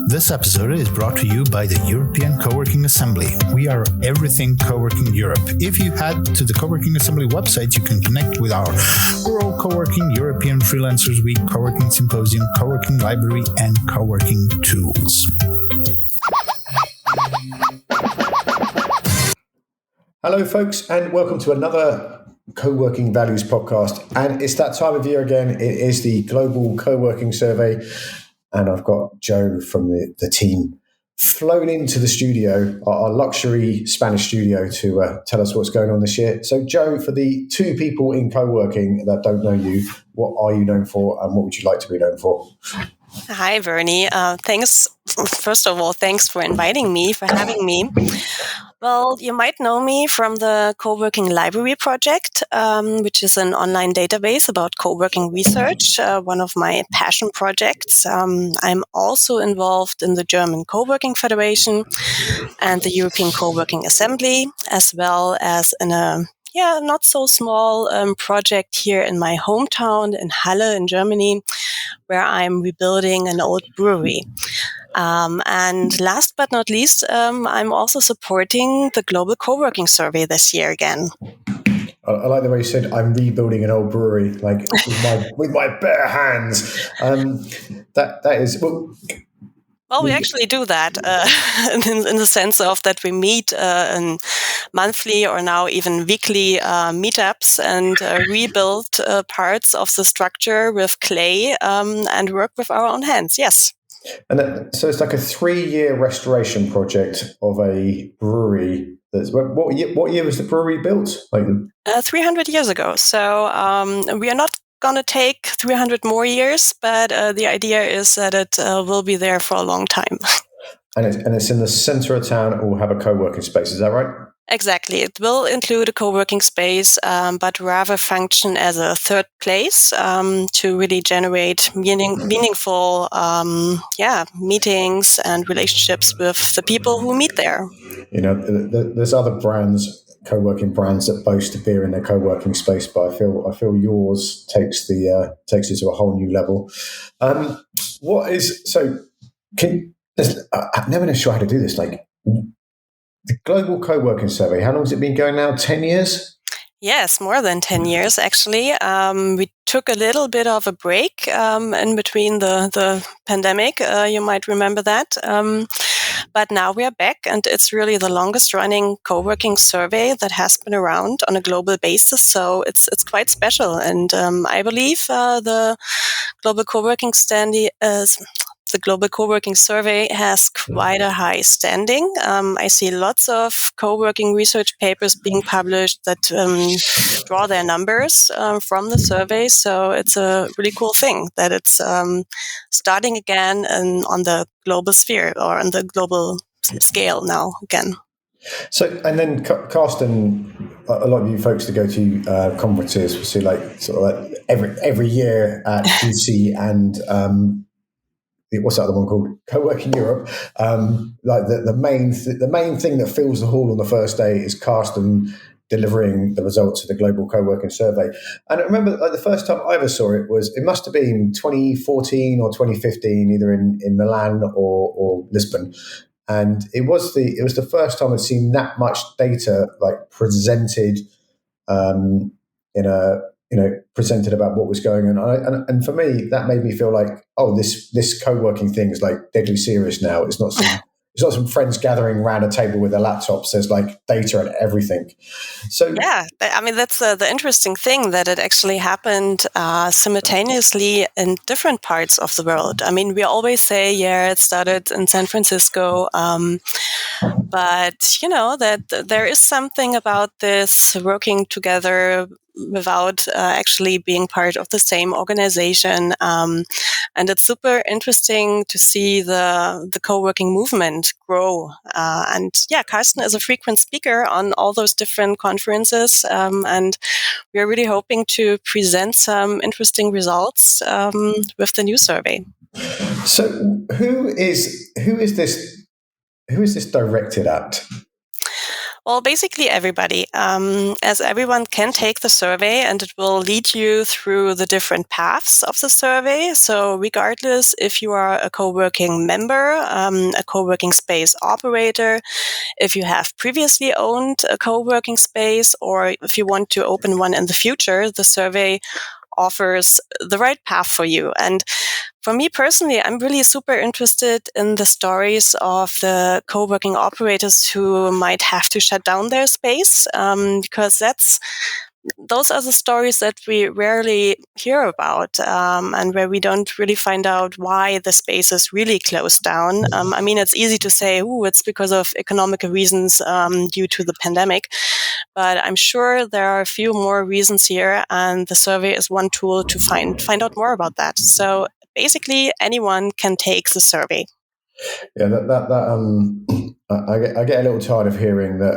This episode is brought to you by the European Coworking Assembly. We are everything Coworking Europe. If you head to the Coworking Assembly website, you can connect with our World Coworking, European Freelancers Week, Coworking Symposium, Coworking Library, and Coworking Tools. Hello, folks, and welcome to another Co-working Values podcast. And it's that time of year again. It is the Global Coworking Survey. And I've got Joe from the team flown into the studio, our luxury Spanish studio, to tell us what's going on this year. So, Joe, for the two people in co-working that don't know you, what are you known for and what would you like to be known for? Hi, Bernie. Thanks. First of all, thanks for inviting me, for having me. Well, you might know me from the Co-working Library project, which is an online database about co-working research, one of my passion projects. I'm also involved in the German Co-working Federation and the European Co-working Assembly, as well as in a not so small project here in my hometown in Halle in Germany, where I'm rebuilding an old brewery. And last but not least, I'm also supporting the Global Coworking Survey this year again. I like the way you said, I'm rebuilding an old brewery, like with my bare hands. That is... Well, we actually do that in the sense of that we meet in monthly or now even weekly meetups and rebuild parts of the structure with clay and work with our own hands. Yes. And so it's like a 3-year restoration project of a brewery. What year was the brewery built? 300 years ago. So we are not going to take 300 more years, but the idea is that it will be there for a long time. And it's in the center of town. It will have a co-working space. Is that right? Exactly. It will include a co-working space, but rather function as a third place to really generate meaningful meetings and relationships with the people who meet there. You know, there's other brands, co-working brands that boast a beer in their co-working space, but I feel yours takes it to a whole new level. I'm never sure how to do this. Like the Global Co-working Survey, how long has it been going now? 10 years? Yes, more than 10 years, actually. We took a little bit of a break in between the pandemic. You might remember that. But now we are back, and it's really the longest running co-working survey that has been around on a global basis. So it's quite special. And I believe the Global Co-working the Global Coworking Survey has quite a high standing. I see lots of co-working research papers being published that draw their numbers from the survey. So it's a really cool thing that it's starting again on the global sphere or on the global scale now again. So, and then Carsten, a lot of you folks that go to conferences will see every year at GC and what's that other one called? Co-working Europe. The main thing that fills the hall on the first day is Carsten delivering the results of the Global Co-working Survey. And I remember the first time I ever saw it must have been 2014 or 2015, either in Milan or Lisbon. And it was the first time I'd seen that much data presented presented about what was going on. And for me, that made me feel like, oh, this co-working thing is deadly serious now. It's not some friends gathering around a table with their laptops. There's data and everything. So yeah, I mean, that's the interesting thing, that it actually happened simultaneously in different parts of the world. I mean, we always say, it started in San Francisco, but that there is something about this working together without actually being part of the same organization. And it's super interesting to see the co-working movement grow. And Carsten is a frequent speaker on all those different conferences. And we're really hoping to present some interesting results with the new survey. So who is this directed at? Well, basically everybody, as everyone can take the survey and it will lead you through the different paths of the survey. So regardless if you are a co-working member, a co-working space operator, if you have previously owned a co-working space, or if you want to open one in the future, the survey offers the right path for you. And for me personally, I'm really super interested in the stories of the co-working operators who might have to shut down their space, because those are the stories that we rarely hear about, and where we don't really find out why the space is really closed down. I mean, it's easy to say, it's because of economic reasons due to the pandemic, but I'm sure there are a few more reasons here, and the survey is one tool to find out more about that. So basically, anyone can take the survey. Yeah, I get a little tired of hearing that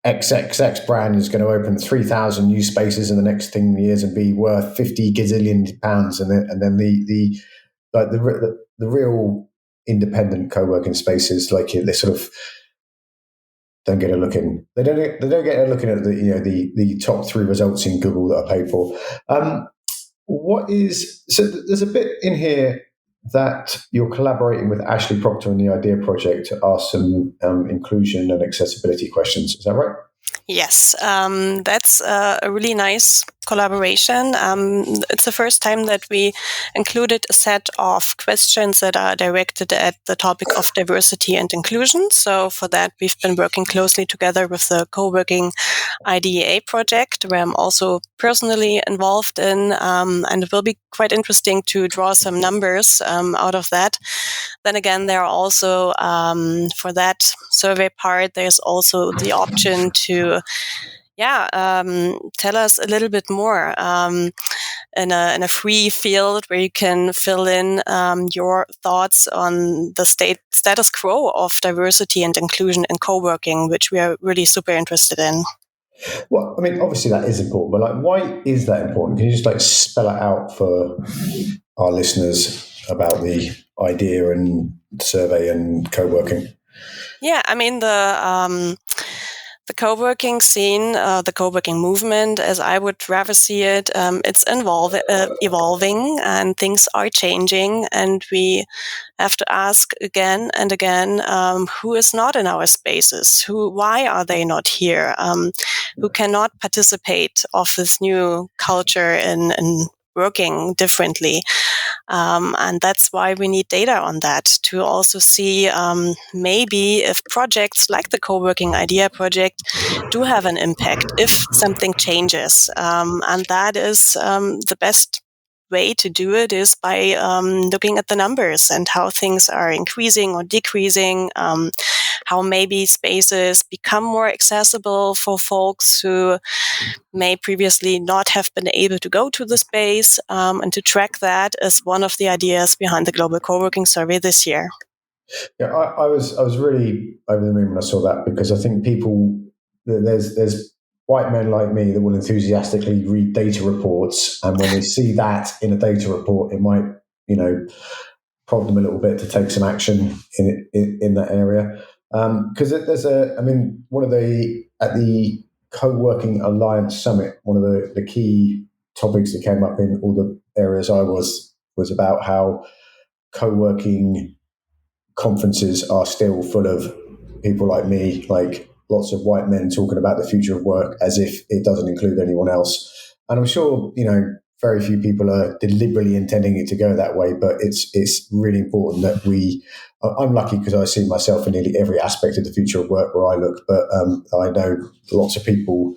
XXX brand is going to open 3,000 new spaces in the next 10 years and be worth 50 gazillion pounds, and then the real independent co-working spaces, like, they sort of don't get a look in. They don't get a look in at the top 3 results in Google that are paid for. So there's a bit in here that you're collaborating with Ashley Proctor and the Idea Project to ask some inclusion and accessibility questions. Is that right? Yes, that's a really nice collaboration. It's the first time that we included a set of questions that are directed at the topic of diversity and inclusion. So for that, we've been working closely together with the Co-working IDEA project, where I'm also personally involved in, and it will be quite interesting to draw some numbers out of that. Then again, there are also, for that survey part, there's also the option to tell us a little bit more in a free field where you can fill in your thoughts on the status quo of diversity and inclusion in co-working, which we are really super interested in. Well, I mean, obviously that is important, but why is that important? Can you just spell it out for our listeners about the idea and survey and co-working? Yeah, I mean, the co-working scene, the co-working movement, as I would rather see it, it's evolving, and things are changing, and we have to ask again and again, who is not in our spaces? Why are they not here? Who cannot participate of this new culture in working differently? And that's why we need data on that to also see maybe if projects like the Co-working Idea Project do have an impact, if something changes. And that is the best way to do it is by looking at the numbers and how things are increasing or decreasing, how maybe spaces become more accessible for folks who may previously not have been able to go to the space, and to track that is one of the ideas behind the Global Coworking Survey this year. Yeah, I was really over the moon when I saw that, because I think there's white men like me that will enthusiastically read data reports, and when they see that in a data report, it might prompt them a little bit to take some action in that area. Because there's at the Co-working Alliance Summit, one of the key topics that came up in all the areas I was about how co-working conferences are still full of people like me, like lots of white men talking about the future of work as if it doesn't include anyone else. And I'm sure, very few people are deliberately intending it to go that way, but it's really important that I'm lucky because I see myself in nearly every aspect of the future of work where I look, but I know lots of people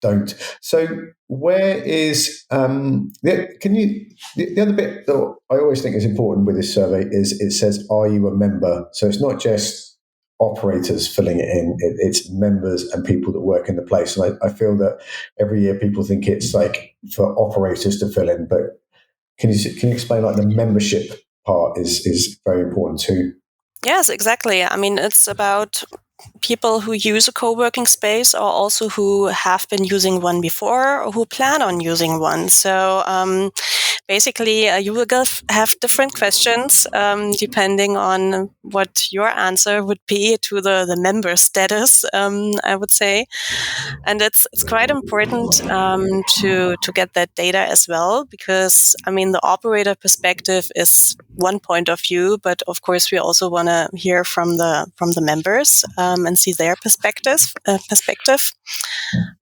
don't. So where is the other bit that I always think is important with this survey is it says, are you a member? So it's not just operators filling it in, it's members and people that work in the place. And I feel that every year people think it's like for operators to fill in, but can you explain the membership part is very important too? Yes, exactly. I mean, it's about people who use a co-working space or also who have been using one before or who plan on using one. So basically, you will have different questions depending on what your answer would be to the member status, I would say. And it's quite important to get that data as well, because I mean the operator perspective is one point of view, but of course we also want to hear from the members and see their perspective.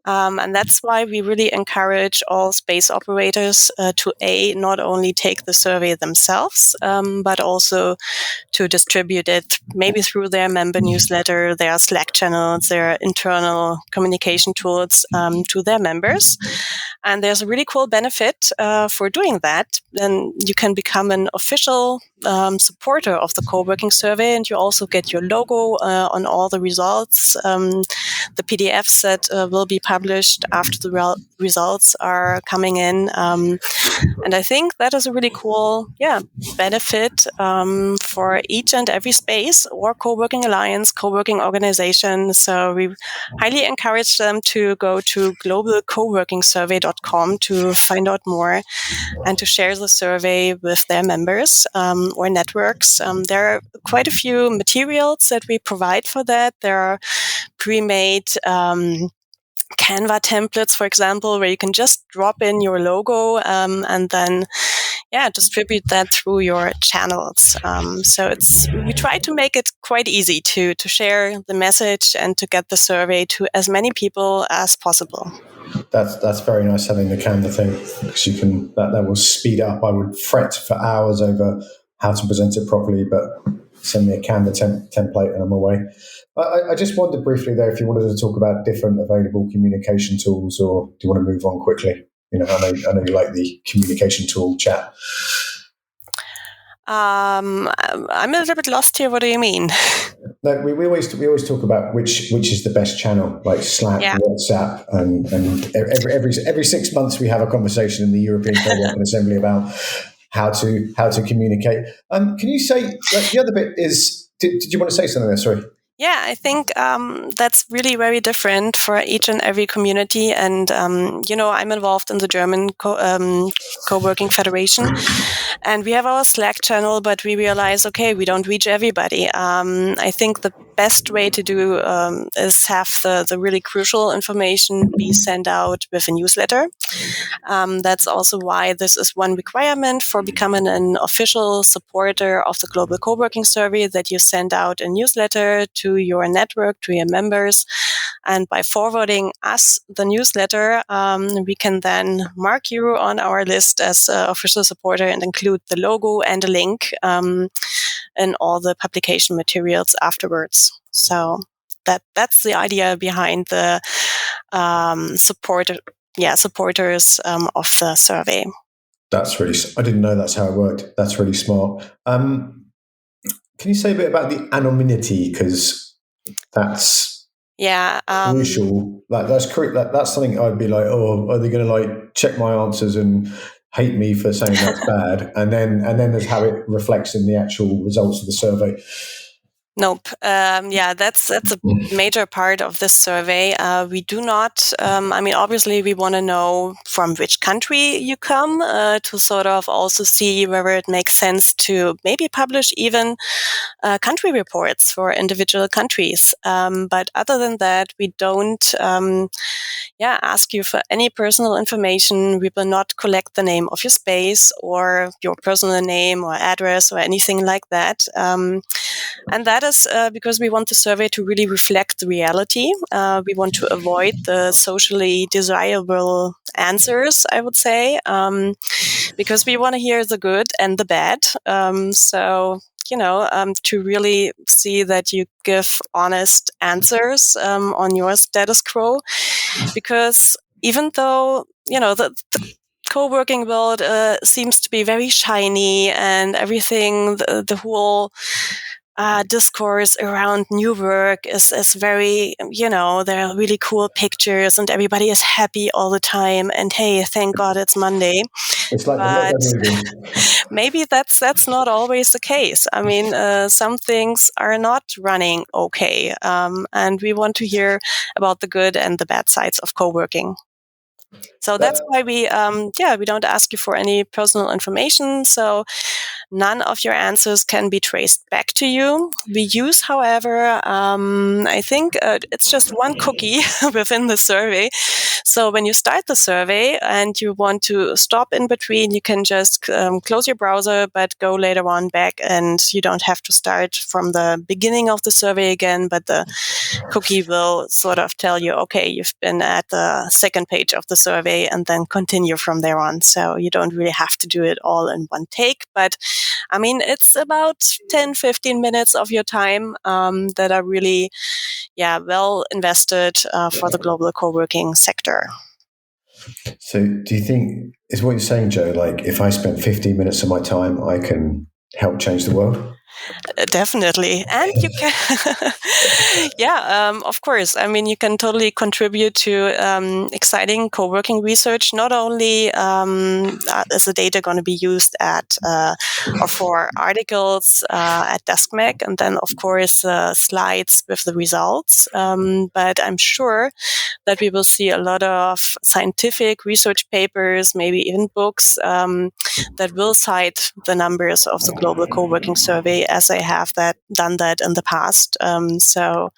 And that's why we really encourage all space operators to not only take the survey themselves, but also to distribute it maybe through their member newsletter, their Slack channels, their internal communication tools to their members. And there's a really cool benefit for doing that. Then you can become an official supporter of the co-working survey, and you also get your logo on all the results. The PDFs that will be published after the results are coming in. And I think that is a really cool benefit for each and every space or co-working alliance, co-working organization. So we highly encourage them to go to globalcoworkingsurvey.com to find out more and to share the survey with their members or networks. There are quite a few materials that we provide for that. There are pre-made Canva templates, for example, where you can just drop in your logo and then distribute that through your channels. So we try to make it quite easy to share the message and to get the survey to as many people as possible. That's very nice having the Canva thing, because you can that will speed up. I would fret for hours over how to present it properly, but send me a Canva template and I'm away. I just wondered briefly there if you wanted to talk about different available communication tools, or do you want to move on quickly? I know you like the communication tool chat. I'm a little bit lost here. What do you mean? No, we always talk about which is the best channel, like Slack, WhatsApp, and every 6 months we have a conversation in the European Co-working Assembly about how to communicate. Can you say the other bit is? Did you want to say something there? Sorry. Yeah, I think that's really very different for each and every community. And, I'm involved in the German co-working federation. And we have our Slack channel, but we realize, okay, we don't reach everybody. I think the best way to do is have the really crucial information be sent out with a newsletter. That's also why this is one requirement for becoming an official supporter of the Global Coworking Survey, that you send out a newsletter to your network, to your members. And by forwarding us the newsletter, we can then mark you on our list as an official supporter and include the logo and a link in all the publication materials afterwards. So that's the idea behind the supporters of the survey. That's really. I didn't know that's how it worked. That's really smart. Can you say a bit about the anonymity, because that's crucial. That's correct. That's something I'd be like, oh, are they going to check my answers and hate me for saying that's bad? And then there's how it reflects in the actual results of the survey. Nope. That's a major part of this survey. We do not, obviously we want to know from which country you come to sort of also see whether it makes sense to maybe publish even country reports for individual countries. But other than that, we don't ask you for any personal information. We will not collect the name of your space or your personal name or address or anything like that. And that is because we want the survey to really reflect the reality. We want to avoid the socially desirable answers, I would say, because we want to hear the good and the bad. To really see that you give honest answers on your status quo. Because even though, the co-working world seems to be very shiny and everything, the whole discourse around new work is very, there are really cool pictures and everybody is happy all the time. And hey, thank God it's Monday. It's like the movie. maybe that's not always the case. I mean, some things are not running okay, and we want to hear about the good and the bad sides of co-working. So that's why we don't ask you for any personal information. So none of your answers can be traced back to you. We use, however, I think it's just one cookie within the survey. So when you start the survey and you want to stop in between, you can just close your browser, but go later on back, and you don't have to start from the beginning of the survey again, but the cookie will sort of tell you, okay, you've been at the second page of the survey, and then continue from there on. So you don't really have to do it all in one take. But I mean, it's about 10, 15 minutes of your time that are really, well invested for the global co-working sector. So do you think, is what you're saying, Joe, like if I spend 15 minutes of my time, I can help change the world? Definitely. And you can, of course. I mean, you can totally contribute to exciting co-working research. Not only is the data going to be used at or for articles at Deskmag, and then, of course, slides with the results. But I'm sure that we will see a lot of scientific research papers, maybe even books that will cite the numbers of the Global Coworking Survey, as I have done that in the past. So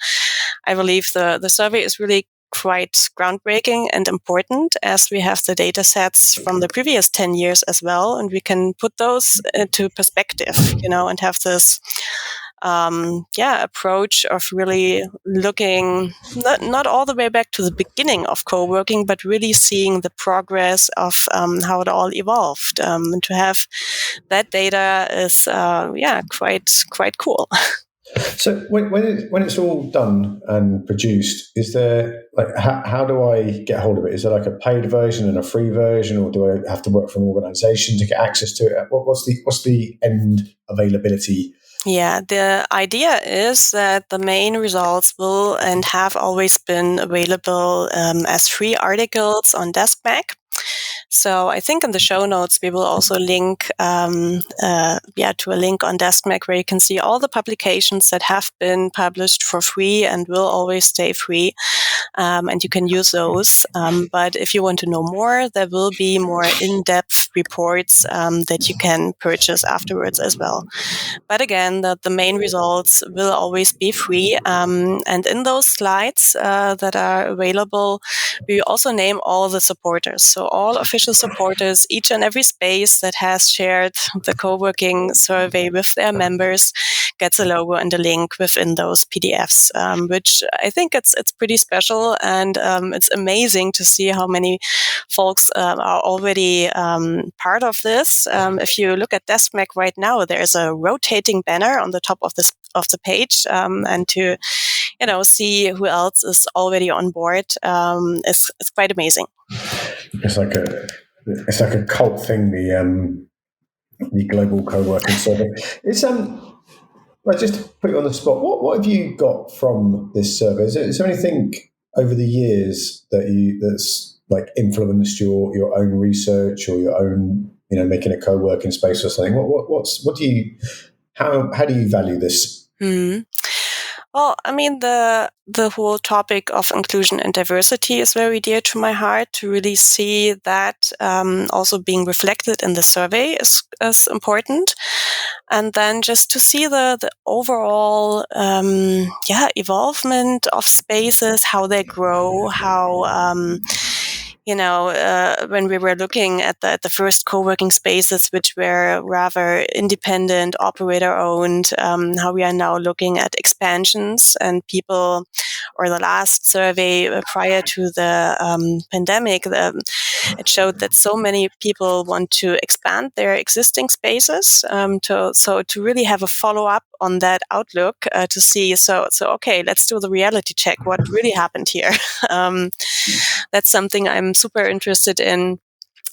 I believe the survey is really quite groundbreaking and important, as we have the data sets from the previous 10 years as well, and we can put those into perspective, and have this approach of really looking not all the way back to the beginning of co-working, but really seeing the progress of how it all evolved. And to have that data is quite cool. So when it's all done and produced, is there how do I get hold of it? Is there like a paid version and a free version, or do I have to work for an organization to get access to it? What's the end availability? Yeah, the idea is that the main results will and have always been available as free articles on Deskmag. So I think in the show notes, we will also link to a link on Deskmag where you can see all the publications that have been published for free and will always stay free. And you can use those. But if you want to know more, there will be more in-depth reports that you can purchase afterwards as well. But again, the main results will always be free. And in those slides that are available, we also name all the supporters. So all official supporters, each and every space that has shared the co-working survey with their members gets a logo and a link within those PDFs, which I think it's pretty special. And it's amazing to see how many folks are already part of this. If you look at Deskmag right now, there's a rotating banner on the top of the page, and to see who else is already on board is quite amazing. It's like a cult thing. The Global Coworking Survey. It's just to put you on the spot. What have you got from this survey? Is there anything over the years that's like influenced your own research or your own making a co-working space or something? How do you value this? Mm-hmm. Well, I mean, the whole topic of inclusion and diversity is very dear to my heart. To really see that also being reflected in the survey is important. And then just to see the overall evolvement of spaces, how they grow, how when we were looking at the first co-working spaces, which were rather independent, operator-owned, how we are now looking at expansions, and people, or the last survey prior to the pandemic, it showed that so many people want to expand their existing spaces. To really have a follow-up on that outlook to see, okay, let's do the reality check. What really happened here? That's something I'm super interested in.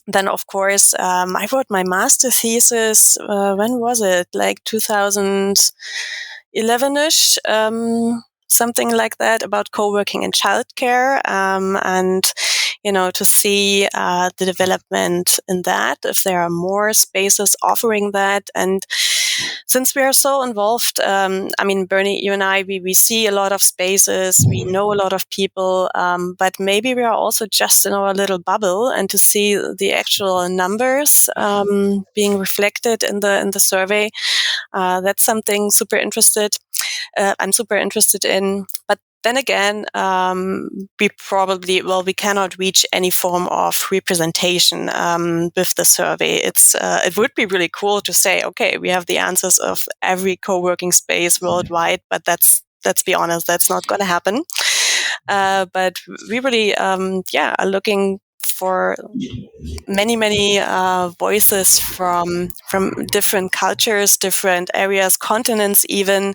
Then, of course, I wrote my master thesis. When was it? Like 2011-ish. something like that about co-working and childcare, and to see the development in that, if there are more spaces offering that. And since we are so involved, Bernie, you and I, we see a lot of spaces, we know a lot of people, but maybe we are also just in our little bubble, and to see the actual numbers being reflected in the survey, that's something I'm super interested in. But then again, we cannot reach any form of representation with the survey. It would be really cool to say, okay, we have the answers of every co-working space worldwide, but let's be honest, that's not going to happen. But we really, are looking for many voices from different cultures, different areas, continents even,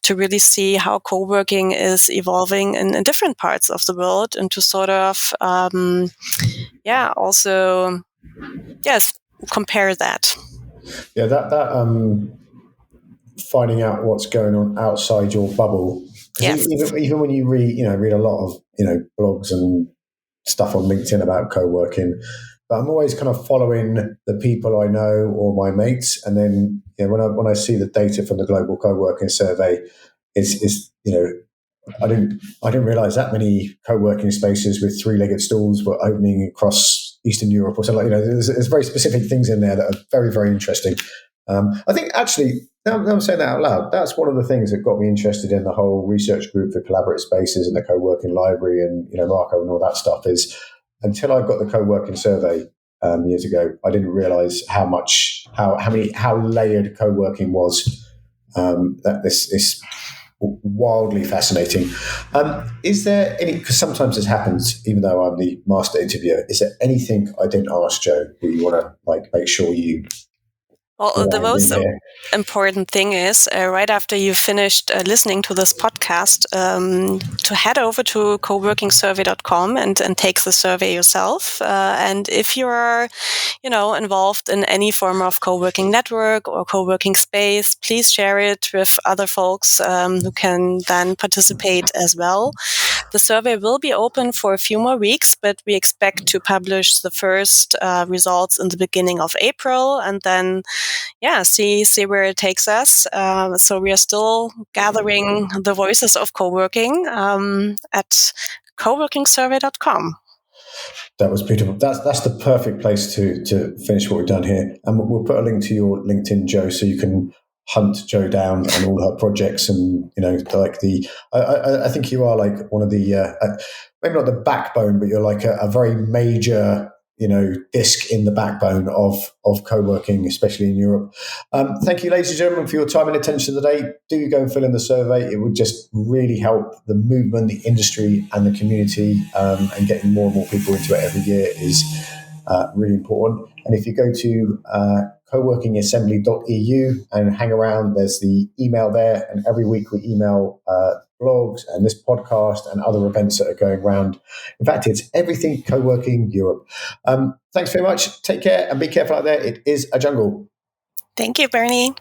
to really see how co-working is evolving in different parts of the world, and to sort of also compare that. Yeah, that finding out what's going on outside your bubble. Yes. Even when you read a lot of blogs and stuff on LinkedIn about co-working, but I'm always kind of following the people I know or my mates, and then when I see the data from the Global Coworking Survey, is I didn't realize that many co-working spaces with three-legged stools were opening across Eastern Europe or something. There's very specific things in there that are very, very interesting. I think actually, now I'm saying that out loud, that's one of the things that got me interested in the whole research group for collaborative spaces and the co-working library and Marco and all that stuff. Is until I got the co-working survey years ago, I didn't realize how layered co-working was. That this wildly fascinating. Is there any? Because sometimes this happens, even though I'm the master interviewer. Is there anything I didn't ask Joe that you want to make sure you? Well, the most important thing is right after you've finished listening to this podcast, to head over to coworkingsurvey.com and take the survey yourself. And if you're, involved in any form of co-working network or co-working space, please share it with other folks who can then participate as well. The survey will be open for a few more weeks, but we expect to publish the first results in the beginning of April, and then see where it takes us. So we are still gathering the voices of co-working at coworkingsurvey.com. That was beautiful. That's the perfect place to finish what we've done here. And we'll put a link to your LinkedIn, Joe, so you can hunt Joe down and all her projects. And I think you are like one of the maybe not the backbone, but you're like a very major disc in the backbone of co-working, especially in Europe. Thank you, ladies and gentlemen, for your time and attention today. Do go and fill in the survey. It would just really help the movement, the industry, and the community, and getting more and more people into it every year is really important. And if you go to coworkingassembly.eu and hang around, there's the email there, and every week we email blogs and this podcast and other events that are going around. In fact, it's everything co-working Europe. Thanks very much. Take care and be careful out there. It is a jungle. Thank you, Bernie.